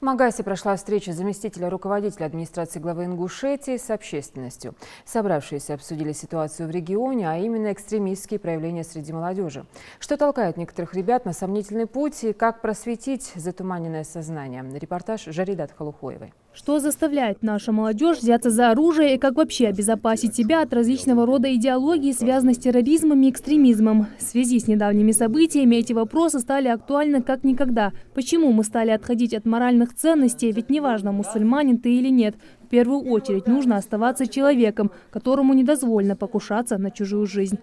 Магасе прошла встреча заместителя руководителя администрации главы Ингушетии с общественностью. Собравшиеся обсудили ситуацию в регионе, а именно экстремистские проявления среди молодежи. Что толкает некоторых ребят на сомнительный путь и как просветить затуманенное сознание. Репортаж Жаридат Халухоевой. Что заставляет нашу молодежь взяться за оружие и как вообще обезопасить себя от различного рода идеологий, связанных с терроризмом и экстремизмом? В связи с недавними событиями эти вопросы стали актуальны как никогда. Почему мы стали отходить от моральных ценностей? Ведь неважно, мусульманин ты или нет. В первую очередь нужно оставаться человеком, которому не дозволено покушаться на чужую жизнь.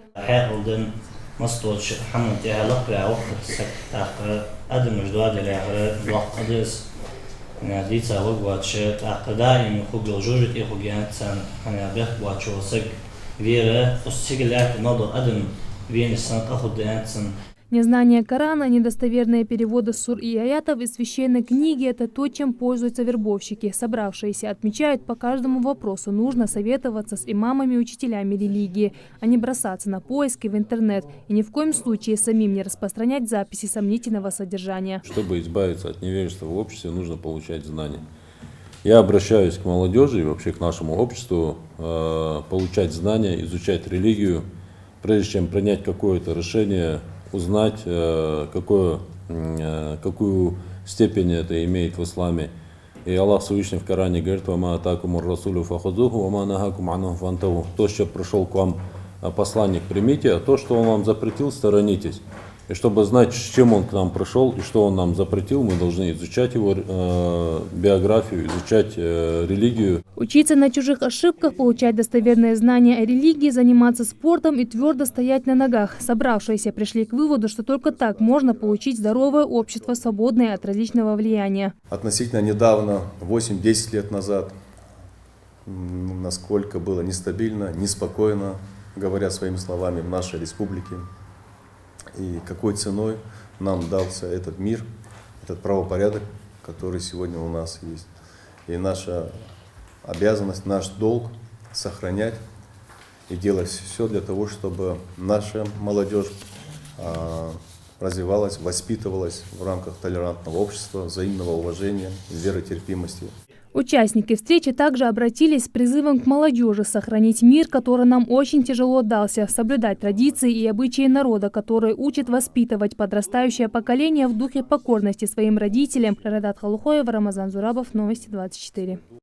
Незнание Корана, недостоверные переводы сур и аятов из священной книги – это то, чем пользуются вербовщики. Собравшиеся отмечают, по каждому вопросу нужно советоваться с имамами и учителями религии, а не бросаться на поиски в интернет и ни в коем случае самим не распространять записи сомнительного содержания. Чтобы избавиться от невежества в обществе, нужно получать знания. Я обращаюсь к молодежи и вообще к нашему обществу, получать знания, изучать религию, прежде чем принять какое-то решение, узнать, какую степень это имеет в исламе. И Аллах Всевышний в Коране говорит: «Вама атакумур расулю фахузуху, вама нахакум анху фантаху». То, что пришел к вам посланник, примите, а то, что он вам запретил, сторонитесь. И чтобы знать, с чем он к нам пришел и что он нам запретил, мы должны изучать его биографию, изучать религию. Учиться на чужих ошибках, получать достоверные знания о религии, заниматься спортом и твердо стоять на ногах. Собравшиеся пришли к выводу, что только так можно получить здоровое общество, свободное от различного влияния. Относительно недавно, 8-10 лет назад, насколько было нестабильно, неспокойно, говоря своими словами, в нашей республике. И какой ценой нам дался этот мир, этот правопорядок, который сегодня у нас есть. И наша обязанность, наш долг сохранять и делать все для того, чтобы наша молодежь развивалась, воспитывалась в рамках толерантного общества, взаимного уважения, веротерпимости. Участники встречи также обратились с призывом к молодежи сохранить мир, который нам очень тяжело дался, соблюдать традиции и обычаи народа, которые учат воспитывать подрастающее поколение в духе покорности своим родителям. Жаридат Халухоева, Рамазан Зурабов, Новости 24.